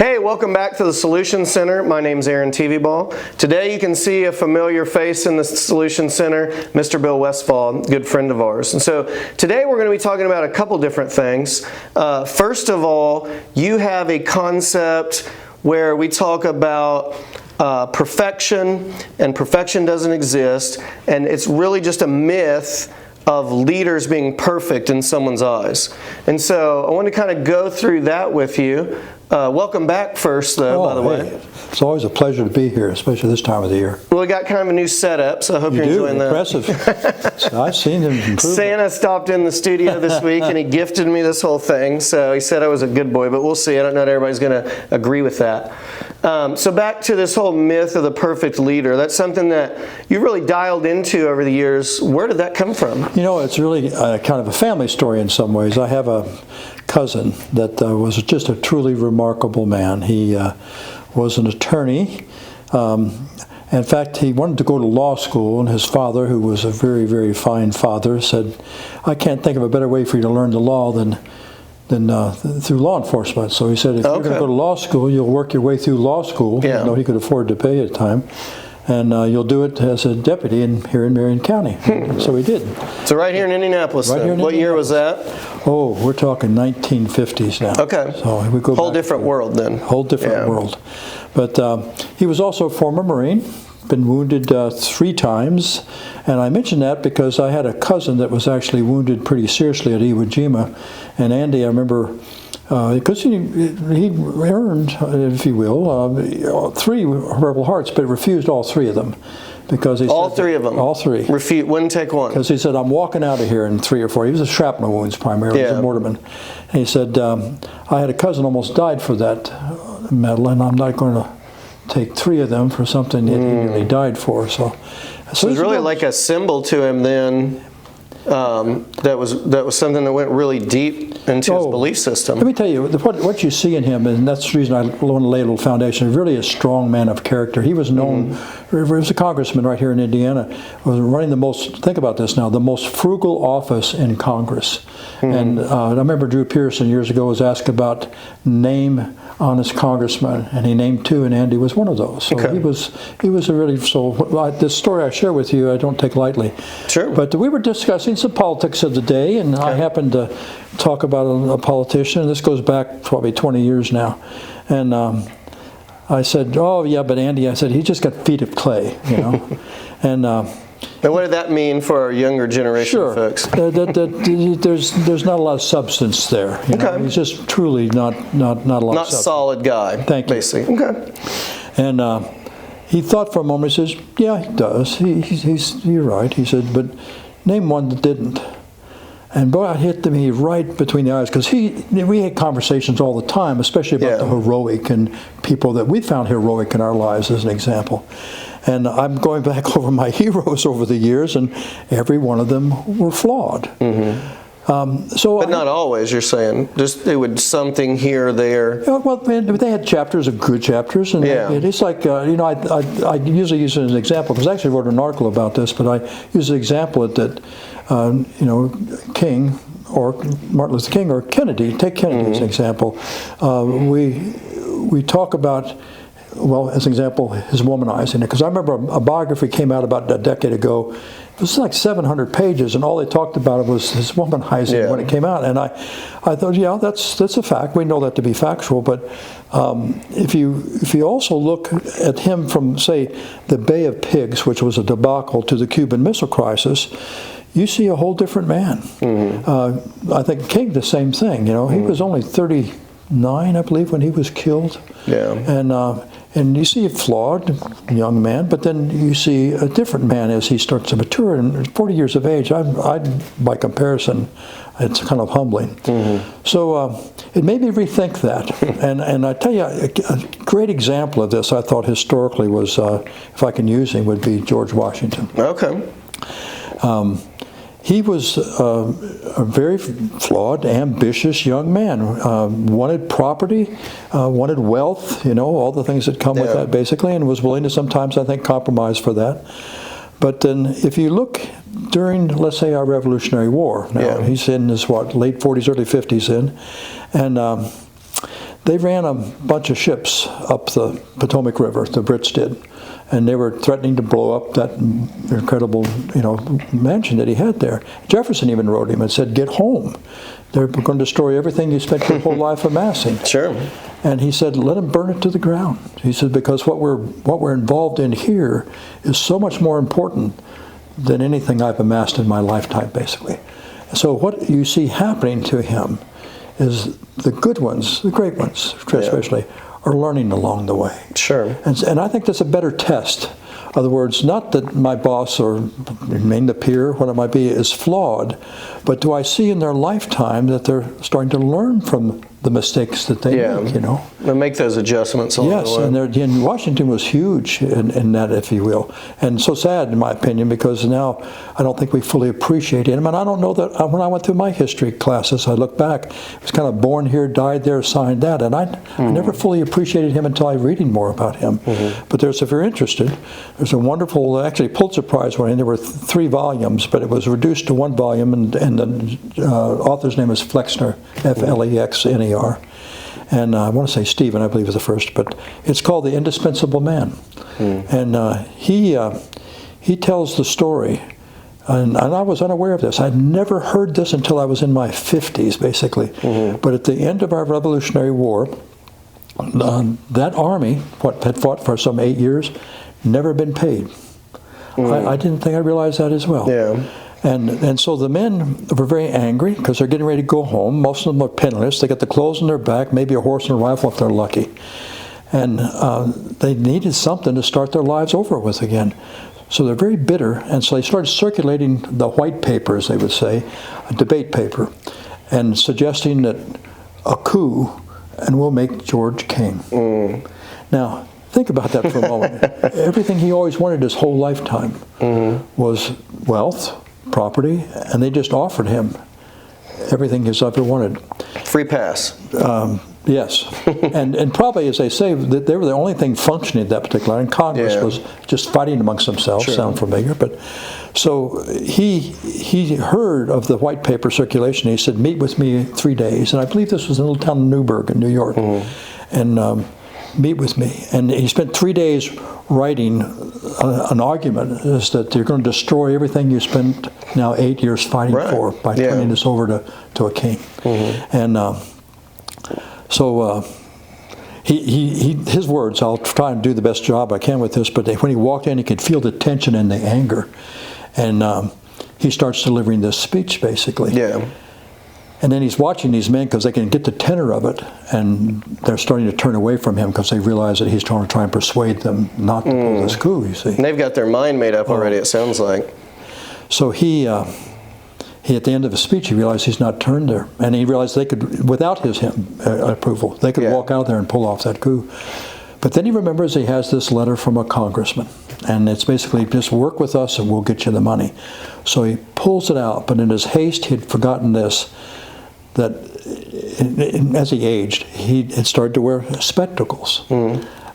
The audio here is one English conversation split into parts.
Hey, welcome back to the Solution Center. My name's Aaron TV-Ball. Today you can see a familiar face in the Solution Center, Mr. Bill Westfall, good friend of ours. And so today we're going to be talking about a couple different things. First of all, you have a concept where we talk about perfection, and perfection doesn't exist, and it's really just a myth of leaders being perfect in someone's eyes. And so I want to kind of go through that with you. Welcome back first, though, by the way. It's always a pleasure to be here, especially this time of the year. Well, we got kind of a new setup, so I hope you're enjoying that. Impressive. I've seen him improve. Santa stopped in the studio this week, and he gifted me this whole thing, so he said I was a good boy, but we'll see. I don't know if everybody's going to agree with that. So back to this whole myth of the perfect leader. That's something that you really dialed into over the years. Where did that come from? You know, it's really kind of a family story in some ways. I have a cousin that was just a truly remarkable man. He was an attorney. In fact, he wanted to go to law school, and his father, who was a very, very fine father, said, "I can't think of a better way for you to learn the law than through law enforcement." So he said, if you're going to go to law school, you'll work your way through law school, even though he could afford to pay at the time, and you'll do it as a deputy here in Marion County. So he did. So right here in Indianapolis. Right here in what year was that? Oh, we're talking 1950s now. Okay. So we go whole different world then. Whole different world. But he was also a former Marine. Been wounded 3 times, and I mention that because I had a cousin that was actually wounded pretty seriously at Iwo Jima, and Andy, I remember, because he earned, if you will, 3 Purple Hearts, but refused all 3 of them. Because he all said 3 of them? All 3. Wouldn't take one? Because he said, I'm walking out of here in 3 or 4. He was a shrapnel wounds primarily, he was a mortarman. And he said, I had a cousin almost died for that medal, and I'm not going to take 3 of them for something that he really died for. So it was really like a symbol to him then. That was something that went really deep into his belief system. Let me tell you, what you see in him, and that's the reason I want to lay a little foundation, really a strong man of character. He was known, he was a congressman right here in Indiana, was running the most, think about this now, the most frugal office in Congress. And I remember Drew Pearson years ago was asked about name honest congressman, and he named 2, and Andy was one of those. So he was a really, this story I share with you, I don't take lightly. Sure. But we were discussing some politics of the day, and I happened to talk about a politician, and this goes back probably 20 years now. And I said, oh yeah, but Andy, I said, he just got feet of clay, you know. And now, what did that mean for our younger generation folks? There's not a lot of substance there. You know? He's just truly not a lot of substance. Not solid guy. Thank you. Basically. Okay. And he thought for a moment. He says, "Yeah, he does. You're right." He said, "But name one that didn't." And boy, I hit me right between the eyes, because we had conversations all the time, especially about the heroic and people that we found heroic in our lives, as an example. And I'm going back over my heroes over the years, and every one of them were flawed. But not always, you're saying? Just they would something here or there? Well, they had chapters of good chapters. And it's like, you know, I usually use it as an example, because I actually wrote an article about this, but I use an example that, you know, King, or Martin Luther King, or Kennedy, take Kennedy as an example. We talk about, well, as an example, his womanizing. Because I remember a biography came out about a decade ago. It was like 700 pages, and all they talked about was his womanizing when it came out. And I thought, yeah, that's a fact. We know that to be factual. But if you also look at him from, say, the Bay of Pigs, which was a debacle, to the Cuban Missile Crisis, you see a whole different man. I think King, the same thing. You know, he was only 39, I believe, when he was killed. And you see a flawed young man, but then you see a different man as he starts to mature. And 40 years of age, by comparison, it's kind of humbling. So it made me rethink that. And I tell you, a great example of this, I thought historically was, if I can use him, would be George Washington. Okay. He was a very flawed, ambitious young man. Wanted property, wanted wealth, you know, all the things that come with that, basically, and was willing to sometimes, I think, compromise for that. But then if you look during, let's say, our Revolutionary War, now he's in his, late 40s, early 50s in, and they ran a bunch of ships up the Potomac River, the Brits did, and they were threatening to blow up that incredible, mansion that he had there. Jefferson even wrote him and said, "Get home. They're going to destroy everything you spent your whole life amassing." Sure. And he said, "Let them burn it to the ground." He said, "Because what we're involved in here is so much more important than anything I've amassed in my lifetime, basically." So what you see happening to him is the good ones, the great ones especially, are learning along the way. Sure. And I think that's a better test. In other words, not that my boss or the peer, what it might be, is flawed, but do I see in their lifetime that they're starting to learn from the mistakes that they make, And make those adjustments along Yes, the way. and Washington was huge in that, if you will. And so sad, in my opinion, because now I don't think we fully appreciate him. And I don't know that when I went through my history classes, I look back, it was kind of born here, died there, signed that. And I never fully appreciated him until I was reading more about him. But if you're interested, there's a wonderful, actually Pulitzer Prize winning. There were 3 volumes, but it was reduced to 1 volume, and the author's name is Flexner, Flexner. And I want to say Stephen, I believe, is the first, but it's called The Indispensable Man. And he tells the story, and I was unaware of this. I'd never heard this until I was in my 50s, basically. But at the end of our Revolutionary War, that army, had fought for some 8 years, never been paid. I didn't think I realized that as well. Yeah. And so the men were very angry because they're getting ready to go home. Most of them are penniless. They got the clothes on their back, maybe a horse and a rifle if they're lucky. And they needed something to start their lives over with again. So they're very bitter, and so they started circulating the white paper, as they would say, a debate paper, and suggesting that a coup, and we'll make George king. Now, think about that for a moment. Everything he always wanted his whole lifetime was wealth, property, and they just offered him everything he's ever wanted. Free pass. Yes. and probably, as they say, that they were the only thing functioning at that particular time. And Congress was just fighting amongst themselves, sound familiar. But so he heard of the white paper circulation. He said, "Meet with me 3 days." And I believe this was in a little town of Newburgh in New York. And meet with me. And he spent 3 days writing an argument is that you're going to destroy everything you spent now 8 years fighting for by turning this over to a king. And so his words, I'll try and do the best job I can with this, but when he walked in, he could feel the tension and the anger. And he starts delivering this speech, basically. Yeah. And then he's watching these men because they can get the tenor of it, and they're starting to turn away from him because they realize that he's trying to try and persuade them not to pull this coup, you see. And they've got their mind made up already, it sounds like. So he at the end of his speech, he realized he's not turned there. And he realized they could, without his approval, they could walk out there and pull off that coup. But then he remembers he has this letter from a congressman. And it's basically, just work with us and we'll get you the money. So he pulls it out, but in his haste, he had forgotten this, that as he aged, he had started to wear spectacles.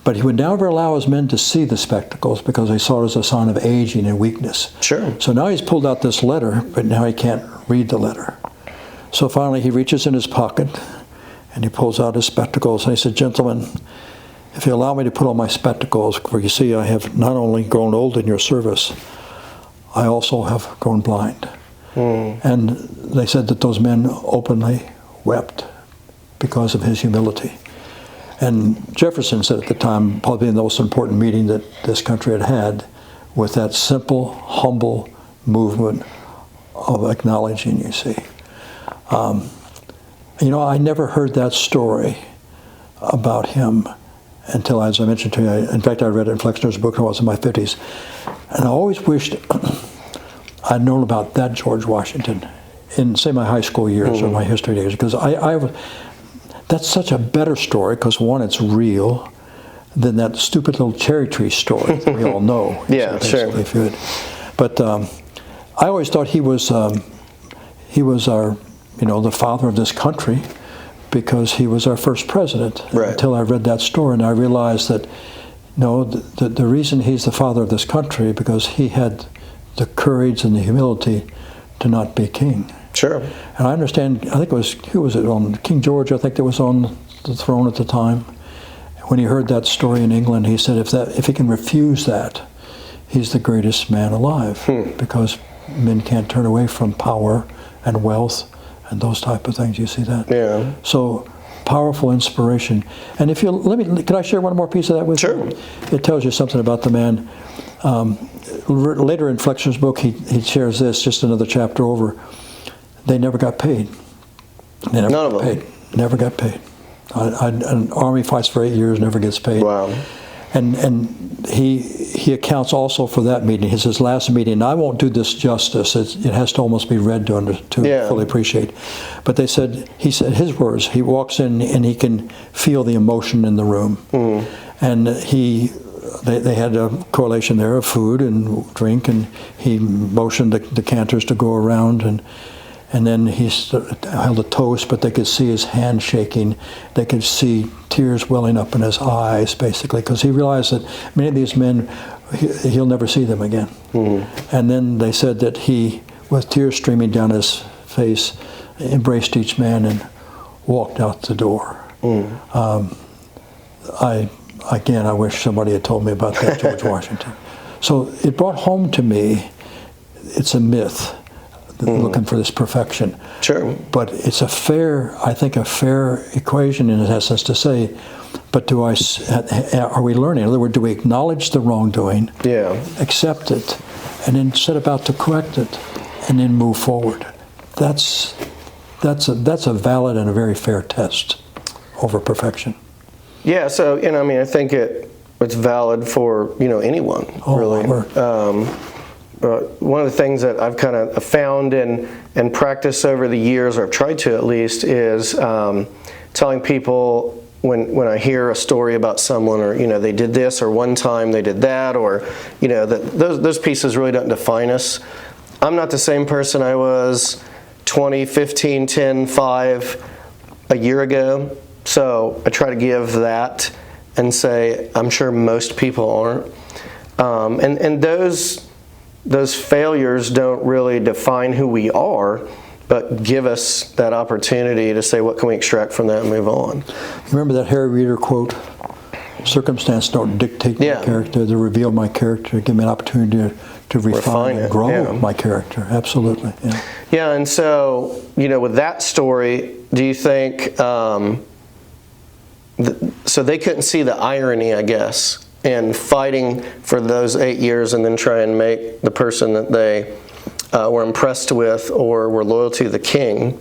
But he would never allow his men to see the spectacles because they saw it as a sign of aging and weakness. Sure. So now he's pulled out this letter, but now he can't read the letter. So finally he reaches in his pocket and he pulls out his spectacles and he said, "Gentlemen, if you allow me to put on my spectacles, for you see I have not only grown old in your service, I also have grown blind." And they said that those men openly wept because of his humility. And Jefferson said at the time, probably the most important meeting that this country had had, with that simple, humble movement of acknowledging, you see. I never heard that story about him until, as I mentioned to you, in fact, I read it in Flexner's book when I was in my 50s. And I always wished I'd known about that George Washington in, say, my high school years or my history days, because that's such a better story, because one, it's real, than that stupid little cherry tree story that we all know. Yeah, sure. But I always thought he was our, the father of this country, because he was our first president. Right. Until I read that story, and I realized that, the reason he's the father of this country, because he had the courage and the humility to not be king. Sure. And I understand, I think it was, who was it on? King George, I think that was on the throne at the time. When he heard that story in England, he said if he can refuse that, he's the greatest man alive, because men can't turn away from power and wealth and those type of things. You see that? Yeah. So powerful inspiration. And if you can I share one more piece of that with you? Sure. It tells you something about the man. Later in Flexner's book, he shares this, just another chapter over. They never got paid. They never None of got them. paid. Never got paid. An army fights for 8 years, never gets paid. Wow. And he accounts also for that meeting. His last meeting. I won't do this justice. It has to almost be read to fully appreciate. But he said his words. He walks in and he can feel the emotion in the room. And they had a correlation there of food and drink, and he motioned the cantors to go around, and then he held a toast, but they could see his hand shaking. They could see tears welling up in his eyes, basically, because he realized that many of these men, he'll never see them again. And then they said that he, with tears streaming down his face, embraced each man and walked out the door. I wish somebody had told me about that, George Washington. So it brought home to me, it's a myth, looking for this perfection. Sure. But it's a fair equation in essence to say, but are we learning? In other words, do we acknowledge the wrongdoing, accept it, and then set about to correct it, and then move forward? That's a valid and a very fair test over perfection. Yeah, so I think it's valid for anyone, really. One of the things that I've kind of found and practiced over the years, or I've tried to at least, is telling people when I hear a story about someone, or they did this, or one time they did that, or that those pieces really don't define us. I'm not the same person I was 20, 15, 10, 5 a year ago. So I try to give that and say, I'm sure most people aren't. And those failures don't really define who we are, but give us that opportunity to say, what can we extract from that and move on? Remember that Harry Reeder quote? Circumstance don't dictate my character, they reveal my character, give me an opportunity to refine and grow my character. Absolutely. Yeah, and so, with that story, do you think... so they couldn't see the irony, I guess, in fighting for those 8 years and then try and make the person that they were impressed with or were loyal to the king.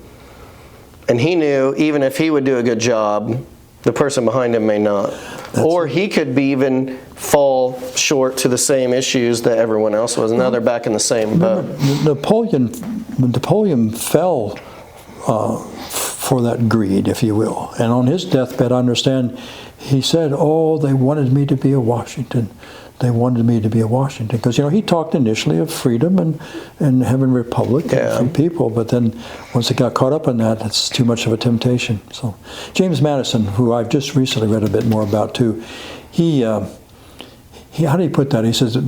And he knew even if he would do a good job, the person behind him may not. Or he could be even fall short to the same issues that everyone else was. And now they're back in the same boat. Napoleon fell for that greed, if you will. And on his deathbed, I understand, he said, they wanted me to be a Washington. They wanted me to be a Washington. Because, he talked initially of freedom and having a republic and free people. But then once it got caught up in that, it's too much of a temptation. So James Madison, who I've just recently read a bit more about too, he how do you put that? He says,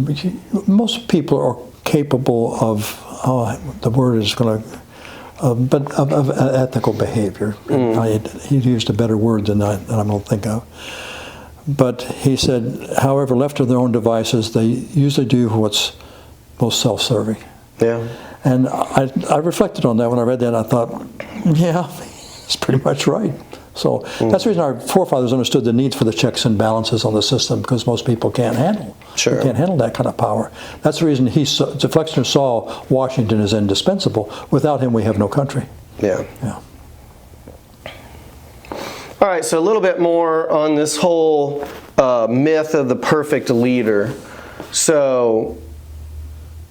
most people are capable of, the word is going to, but of ethical behavior. He used a better word than I don't think of. But he said, however, left to their own devices, they usually do what's most self-serving. Yeah. And I reflected on that when I read that, and I thought, it's pretty much right. So that's the reason our forefathers understood the needs for the checks and balances on the system, because most people can't handle. They can't handle that kind of power. That's the reason Flexner saw Washington as indispensable. Without him, we have no country. Yeah. All right, so a little bit more on this whole myth of the perfect leader. So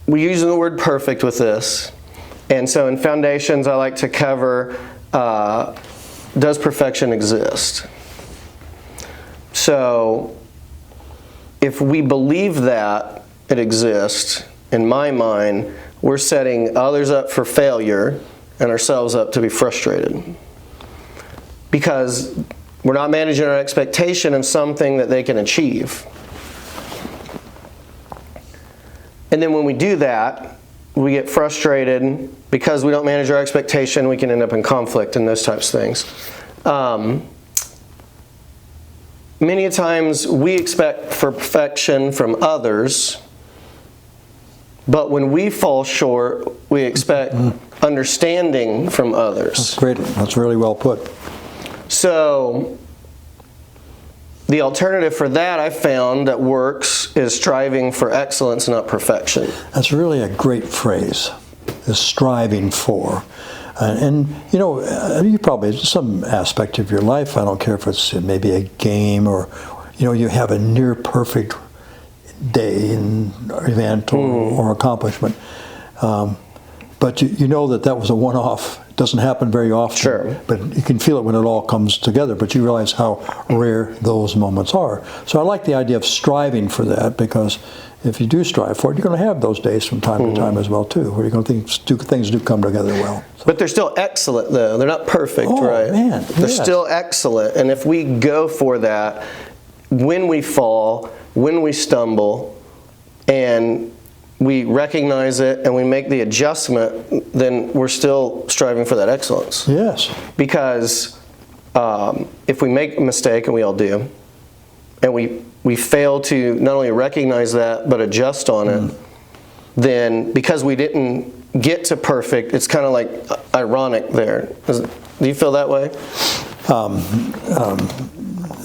we're using the word perfect with this. And so in Foundations, I like to cover, does perfection exist? So if we believe that it exists, in my mind, we're setting others up for failure and ourselves up to be frustrated. Because we're not managing our expectation of something that they can achieve. And then when we do that, we get frustrated because we don't manage our expectation. We can end up in conflict and those types of things. many times we expect perfection from others, but when we fall short, we expect understanding from others. That's great. That's really well put. So the alternative for that I found that works is striving for excellence, not perfection. That's really a great phrase, is striving for. And you know, you probably, some aspect of your life, I don't care if it's maybe a game or, you know, you have a near perfect day and event or accomplishment. But you know that was a one-off. It doesn't happen very often. Sure. But you can feel it when it all comes together, but you realize how rare those moments are. So I like the idea of striving for that, because if you do strive for it, you're going to have those days from time to time as well, too, where you're going to things do come together well. But they're still excellent, though. They're not perfect, right? Man, they're still excellent. And if we go for that, when we fall, when we stumble, and we recognize it and we make the adjustment, then we're still striving for that excellence. Yes. Because if we make a mistake, and we all do, and we fail to not only recognize that but adjust on it, then because we didn't get to perfect, it's kind of like ironic there. Do you feel that way?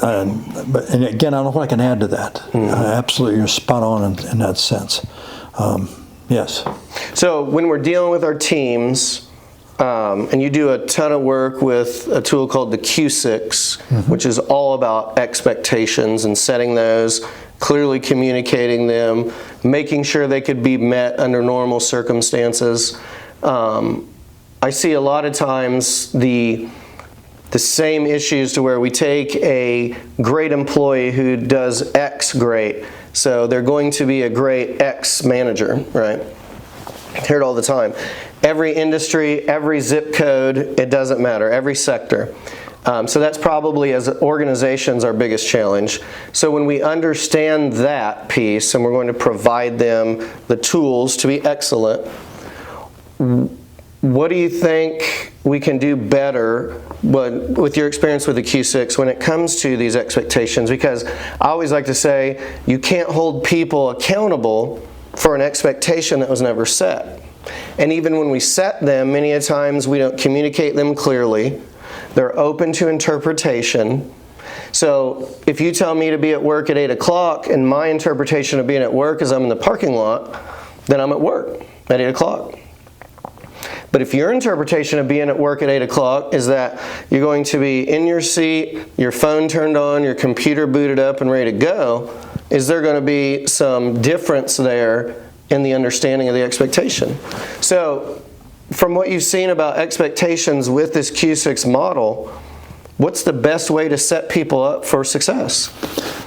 And again, I don't know what I can add to that. Absolutely, you're spot on in that sense. Yes. So when we're dealing with our teams, and you do a ton of work with a tool called the Q6, which is all about expectations and setting those, clearly communicating them, making sure they could be met under normal circumstances. I see a lot of times the same issues to where we take a great employee who does X great, so they're going to be a great X manager, right? I hear it all the time. Every industry, every zip code, it doesn't matter, every sector. So that's probably, as organizations, our biggest challenge. So when we understand that piece and we're going to provide them the tools to be excellent, what do you think we can do better with your experience with the Q6 when it comes to these expectations? Because I always like to say you can't hold people accountable for an expectation that was never set. And even when we set them, many a times we don't communicate them clearly. They're open to interpretation. So if you tell me to be at work at 8 o'clock and my interpretation of being at work is I'm in the parking lot, then I'm at work at 8 o'clock. But if your interpretation of being at work at 8 o'clock is that you're going to be in your seat, your phone turned on, your computer booted up and ready to go, is there going to be some difference there in the understanding of the expectation? So from what you've seen about expectations with this Q6 model, what's the best way to set people up for success?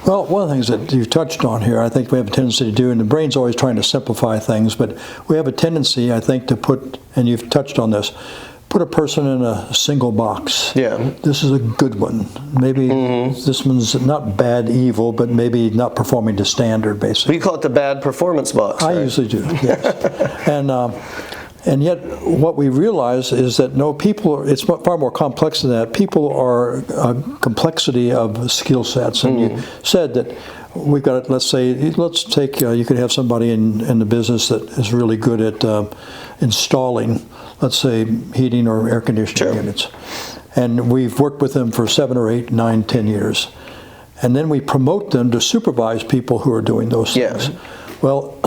Well, one of the things that you touched on here, I think we have a tendency to do, and the brain's always trying to simplify things, but we have a tendency, I think, to put, and you've touched on this, put a person in a single box. Yeah. This is a good one. Maybe this one's not bad evil, but maybe not performing to standard, basically. We call it the bad performance box. I right? usually do, yes. And yet, what we realize is that no, people, it's far more complex than that. People are a complexity of skill sets. And you said that we've got, let's take, you could have somebody in the business that is really good at installing, let's say, heating or air conditioning units. And we've worked with them for 7 or 8, 9, 10 years. And then we promote them to supervise people who are doing those things. Yeah. Well,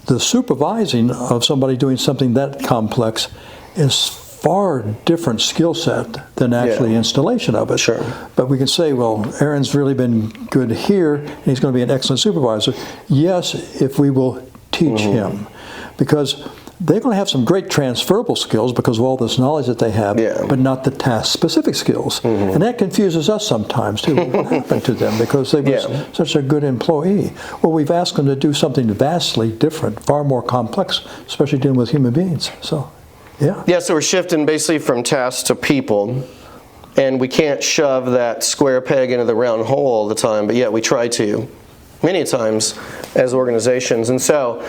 the supervising of somebody doing something that complex is far different skill set than actually installation of it. Sure. But we can say, well, Aaron's really been good here, and he's going to be an excellent supervisor. Yes, if we will teach him. Because they're going to have some great transferable skills because of all this knowledge that they have, but not the task-specific skills. And that confuses us sometimes, too. What happened to them because they were such a good employee? Well, we've asked them to do something vastly different, far more complex, especially dealing with human beings. So, yeah, so we're shifting basically from tasks to people, and we can't shove that square peg into the round hole all the time, but yet we try to, many times, as organizations. And so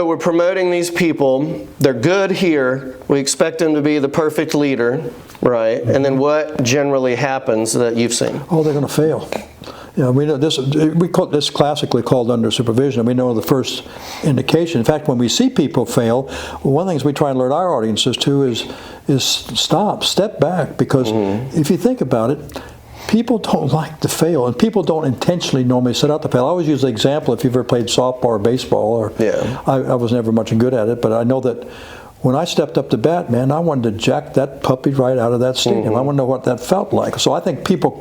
we're promoting these people. They're good here. We expect them to be the perfect leader, right? And then what generally happens that you've seen? Oh, they're going to fail. You know, we know this. We call this classically called under supervision. We know the first indication. In fact, when we see people fail, one of the things we try and alert our audiences to is step back, because if you think about it, people don't like to fail, and people don't intentionally normally set out to fail. I always use the example, if you've ever played softball or baseball, or I was never much good at it, but I know that when I stepped up to bat, man, I wanted to jack that puppy right out of that stadium. I want to know what that felt like. So I think people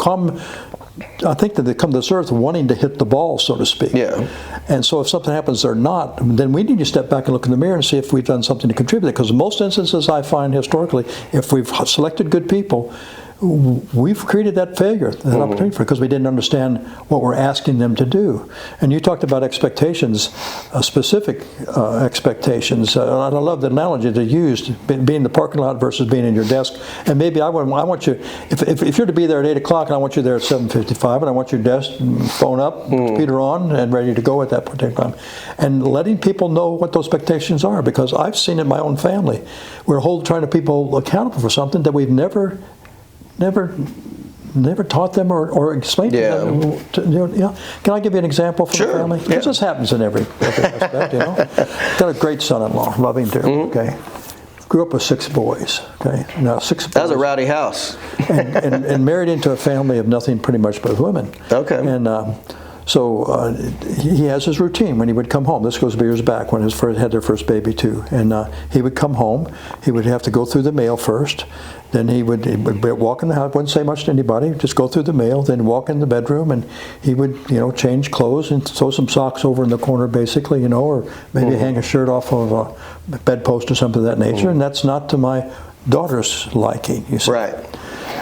I think that they come to this earth wanting to hit the ball, so to speak. Yeah. And so if something happens they're not, then we need to step back and look in the mirror and see if we've done something to contribute. Because in most instances, I find historically, if we've selected good people, we've created that failure, that opportunity for it, because we didn't understand what we're asking them to do. And you talked about expectations, specific expectations. And I love the analogy that you used, being in the parking lot versus being in your desk. And maybe I want you, if you're to be there at 8 o'clock, and I want you there at 7:55, and I want your desk, phone up, computer on, and ready to go at that particular time. And letting people know what those expectations are, because I've seen in my own family, we're trying to people accountable for something that we've never taught them or explained to them. Can I give you an example from the family? Because this happens in every aspect, Got a great son-in-law, loving too, okay? Grew up with 6 boys, okay? Now 6 boys. That was a rowdy house. and married into a family of nothing pretty much but women. Okay. And so he has his routine when he would come home. This goes years back when had their first baby too. And he would come home. He would have to go through the mail first. Then he would walk in the house, wouldn't say much to anybody, just go through the mail, then walk in the bedroom, and he would, change clothes and throw some socks over in the corner, basically, or maybe hang a shirt off of a bedpost or something of that nature. And that's not to my daughter's liking, you see. Right.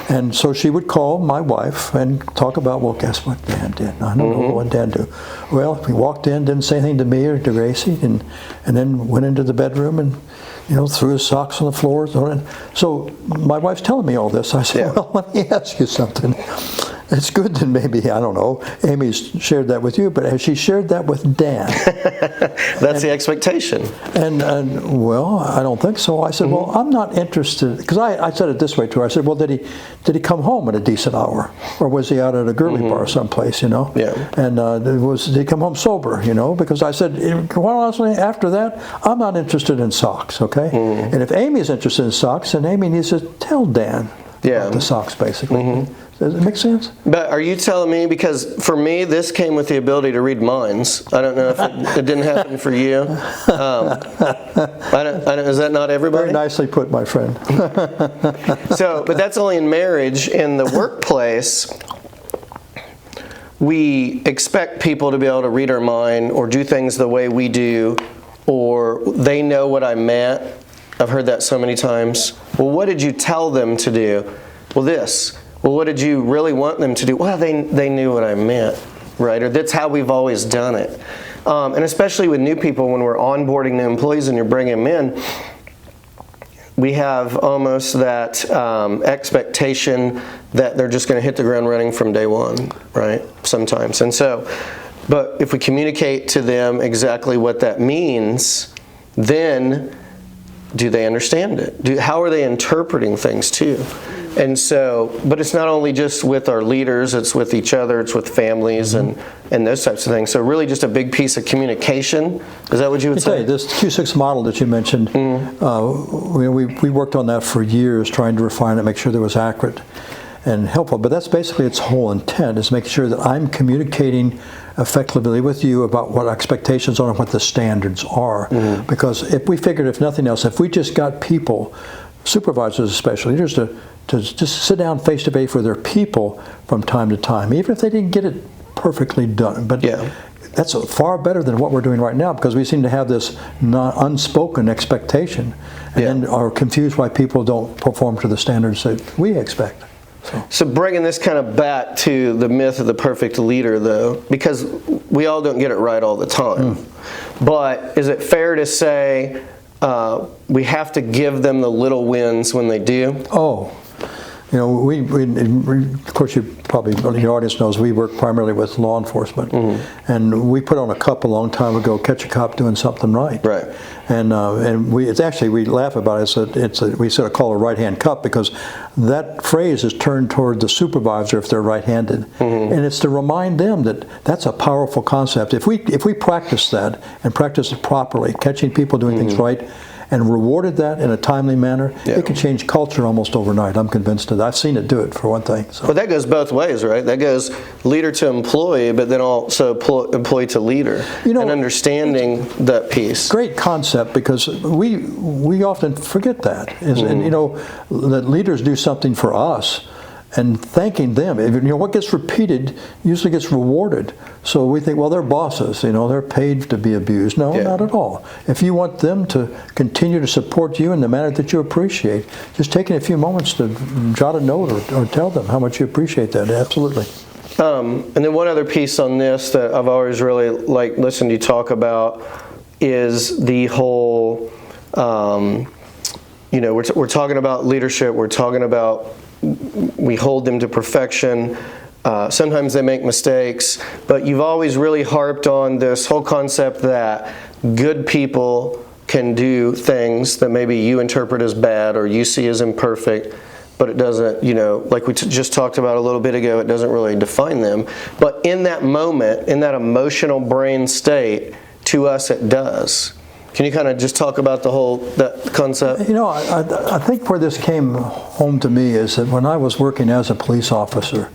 And so she would call my wife and talk about, well, guess what Dan did? I don't know what Dan did. Well, he walked in, didn't say anything to me or to Gracie, and then went into the bedroom and, threw his socks on the floor. So my wife's telling me all this. I said, well, let me ask you something. It's good that maybe, I don't know, Amy's shared that with you, but has she shared that with Dan? That's the expectation. And well, I don't think so. I said, well, I'm not interested, because I said it this way to her. I said, well, did he come home at a decent hour, or was he out at a girly bar someplace, Yeah. And did he come home sober, because I said, quite honestly, after that, I'm not interested in socks, okay? And if Amy's interested in socks, then Amy needs to tell Dan about the socks, basically. Does it make sense? But are you telling me, because for me, this came with the ability to read minds. I don't know if it didn't happen for you. Is that not everybody? Very nicely put, my friend. But that's only in marriage. In the workplace, we expect people to be able to read our mind or do things the way we do, or they know what I meant. I've heard that so many times. Well, what did you tell them to do? Well, this. Well, what did you really want them to do? Well, they knew what I meant, right? Or that's how we've always done it. And especially with new people, when we're onboarding new employees and you're bringing them in, we have almost that expectation that they're just going to hit the ground running from day one, right? Sometimes. And so, but if we communicate to them exactly what that means, then do they understand it? How are they interpreting things too? And so, but it's not only just with our leaders, it's with each other, it's with families and those types of things. So really just a big piece of communication. Is that what you would say? This Q6 model that you mentioned, we worked on that for years, trying to refine it, make sure that it was accurate and helpful. But that's basically its whole intent, is make sure that I'm communicating effectively with you about what expectations are and what the standards are. Because if we figured, if nothing else, if we just got people, supervisors especially, leaders, to just sit down face to face with their people from time to time, even if they didn't get it perfectly done. But that's far better than what we're doing right now, because we seem to have this unspoken expectation, and then are confused why people don't perform to the standards that we expect. So bringing this kind of back to the myth of the perfect leader, though, because we all don't get it right all the time. But is it fair to say we have to give them the little wins when they do? Oh, You know, we of course, you probably, your audience knows, we work primarily with law enforcement, and we put on a cup a long time ago, catch a cop doing something right. Right. And it's actually, we laugh about it. We sort of call it a right-hand cup because that phrase is turned toward the supervisor if they're right-handed, and it's to remind them that that's a powerful concept. If we practice that and practice it properly, catching people doing things right, and rewarded that in a timely manner, it can change culture almost overnight. I'm convinced of that. I've seen it do it, for one thing. So. But that goes both ways, right? That goes leader to employee, but then also employee to leader, and understanding that piece. Great concept, because we often forget that. And, you know, that leaders do something for us, and thanking them. You know, what gets repeated usually gets rewarded. So we think, well, they're bosses, you know, they're paid to be abused. No, not at all. If you want them to continue to support you in the manner that you appreciate, just taking a few moments to jot a note or tell them how much you appreciate that. Absolutely. And then one other piece on this that I've always really listened to you talk about is the whole, you know, we're talking about leadership, we're talking about we hold them to perfection. Sometimes they make mistakes, but you've always really harped on this whole concept that good people can do things that maybe you interpret as bad or you see as imperfect, but it doesn't, you know, like we just talked about a little bit ago, it doesn't really define them. But in that moment, in that emotional brain state, to us it does. Can you kind of just talk about that concept? You know, I think where this came home to me is that when I was working as a police officer,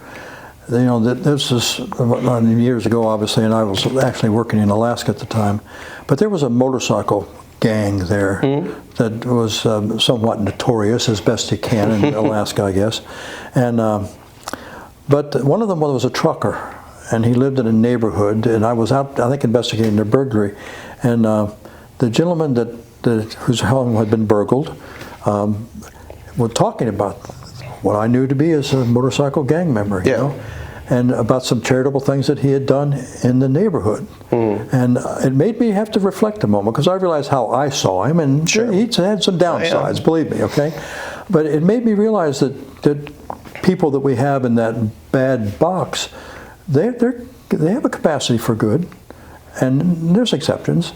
you know, this is years ago, obviously, and I was actually working in Alaska at the time, but there was a motorcycle gang there that was somewhat notorious, as best you can in Alaska, I guess. And but one of them was a trucker, and he lived in a neighborhood, and I was out, I think, investigating a burglary, and the gentleman whose home had been burgled were talking about what I knew to be as a motorcycle gang member, you know, and about some charitable things that he had done in the neighborhood. And it made me have to reflect a moment, because I realized how I saw him, and he'd had some downsides, believe me, okay? But it made me realize that people that we have in that bad box, they have a capacity for good, and there's exceptions.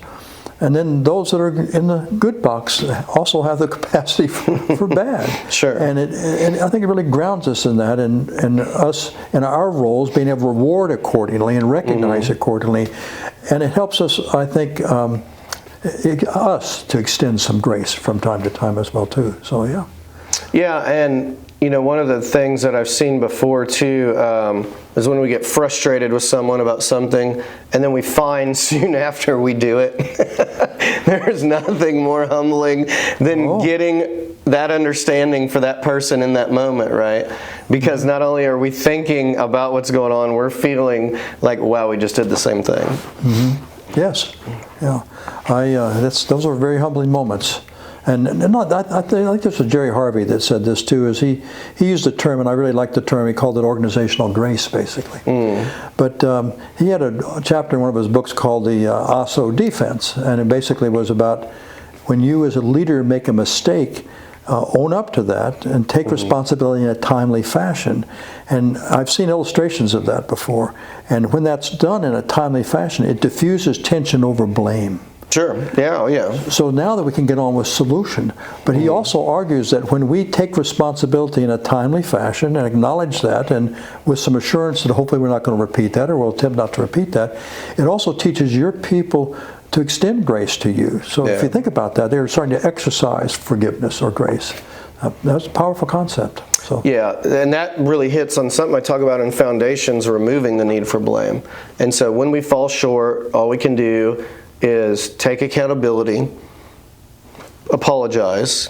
And then those that are in the good box also have the capacity for bad. And I think it really grounds us in that, and us in our roles being able to reward accordingly and recognize accordingly. And it helps us, I think, us to extend some grace from time to time as well, too. So, yeah. Yeah, and you know, one of the things that I've seen before too is when we get frustrated with someone about something, and then we find soon after we do it, there's nothing more humbling than getting that understanding for that person in that moment, right? Because not only are we thinking about what's going on, we're feeling like, wow, we just did the same thing. Yes, yeah. Those are very humbling moments. And I think this was Jerry Harvey that said this too, is he used a term, and I really like the term, he called it organizational grace, basically. But he had a chapter in one of his books called the ASO Defense, and it basically was about when you as a leader make a mistake, own up to that and take responsibility in a timely fashion. And I've seen illustrations of that before. And when that's done in a timely fashion, it diffuses tension over blame. So now that we can get on with solution. But he also argues that when we take responsibility in a timely fashion and acknowledge that, and with some assurance that hopefully we're not going to repeat that, or we'll attempt not to repeat that, it also teaches your people to extend grace to you. So if you think about that, they're starting to exercise forgiveness or grace. That's a powerful concept. So. Yeah, and that really hits on something I talk about in Foundations, removing the need for blame. And so when we fall short, all we can do is take accountability, apologize,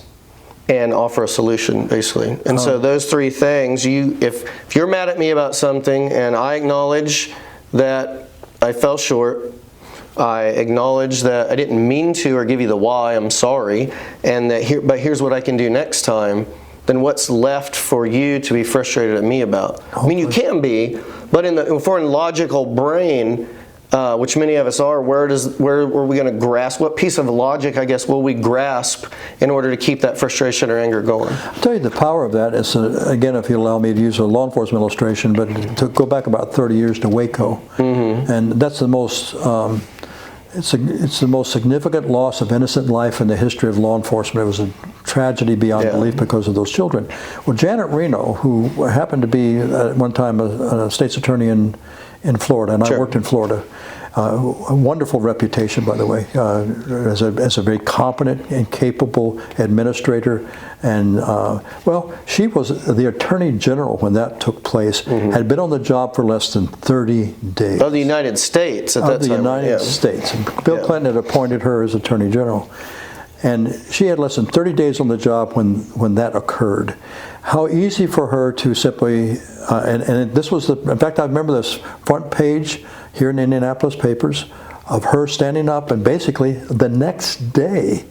and offer a solution, basically. And so those three things, if you're mad at me about something and I acknowledge that I fell short, I acknowledge that I didn't mean to or give you the why, I'm sorry, and but here's what I can do next time, then what's left for you to be frustrated at me about? I mean, you can be, but if we're in logical brain, which many of us are, where are we going to grasp? What piece of logic, I guess, will we grasp in order to keep that frustration or anger going? I'll tell you the power of that is, again, if you allow me to use a law enforcement illustration, but to go back about 30 years to Waco, and that's the most, it's the most significant loss of innocent life in the history of law enforcement. It was a tragedy beyond belief because of those children. Well, Janet Reno, who happened to be at one time a state's attorney in Florida, and I worked in Florida. A wonderful reputation, by the way, as a very competent and capable administrator. And, well, she was the Attorney General when that took place, had been on the job for less than 30 days. Of the United States at that time. Of the United States. And Bill Clinton had appointed her as Attorney General. And she had less than 30 days on the job when that occurred. How easy for her to simply, and this was in fact, I remember this front page here in the Indianapolis papers of her standing up and basically the next day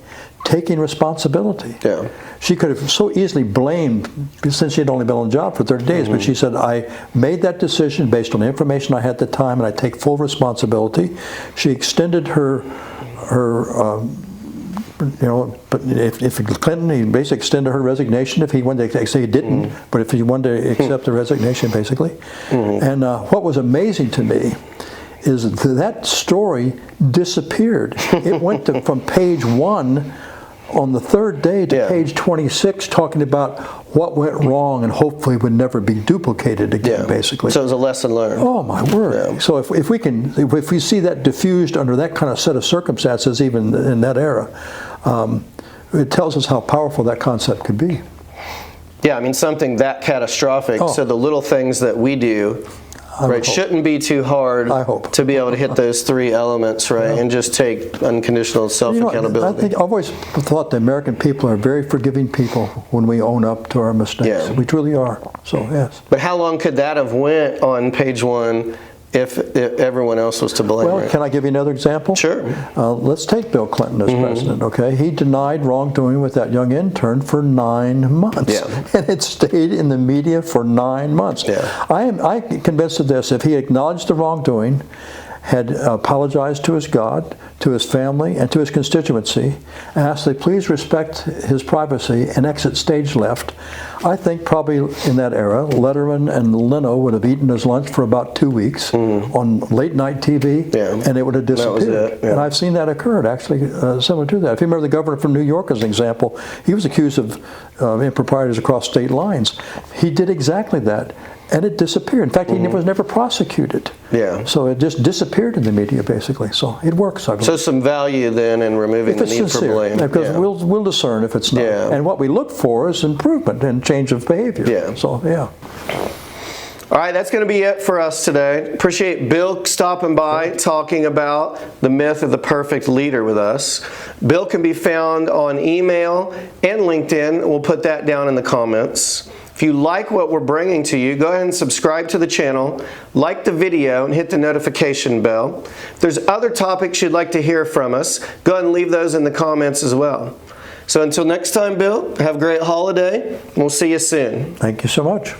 taking responsibility. Yeah. She could have so easily blamed, since she had only been on the job for 30 days, but she said, I made that decision based on the information I had at the time, and I take full responsibility. She extended her but if Clinton, he basically extended her resignation if he wanted to, say he didn't, but if he wanted to accept the resignation, basically. And what was amazing to me is that story disappeared. It went from page 1 on the third day to page 26, talking about what went wrong and hopefully would never be duplicated again, basically. So it was a lesson learned. Oh my word! So if we see that diffused under that kind of set of circumstances, even in that era, it tells us how powerful that concept could be. Yeah, I mean, something that catastrophic. So the little things that we do, shouldn't be too hard to be able to hit those 3 elements, and just take unconditional self-accountability. I think I've always thought the American people are very forgiving people when we own up to our mistakes. We truly are. So yes. But how long could that have went on page 1 if everyone else was to blame? Well, can I give you another example? Sure. Let's take Bill Clinton as president, okay? He denied wrongdoing with that young intern for 9 months. And it stayed in the media for 9 months. I'm convinced of this. If he acknowledged the wrongdoing, had apologized to his God, to his family, and to his constituency, asked they please respect his privacy and exit stage left, I think probably in that era, Letterman and Leno would have eaten his lunch for about 2 weeks on late night TV, and it would have disappeared. And I've seen that occur, actually, similar to that. If you remember the governor from New York as an example, he was accused of improprieties across state lines. He did exactly that. And it disappeared. In fact, he was never prosecuted. So it just disappeared in the media, basically. So it works, I believe. So some value then in removing the need for blame. Because we'll discern if it's not. And what we look for is improvement and change of behavior. So, All right, that's going to be it for us today. Appreciate Bill stopping by, talking about the myth of the perfect leader with us. Bill can be found on email and LinkedIn. We'll put that down in the comments. If you like what we're bringing to you, go ahead and subscribe to the channel, like the video, and hit the notification bell. If there's other topics you'd like to hear from us, go ahead and leave those in the comments as well. So until next time, Bill, have a great holiday, and we'll see you soon. Thank you so much.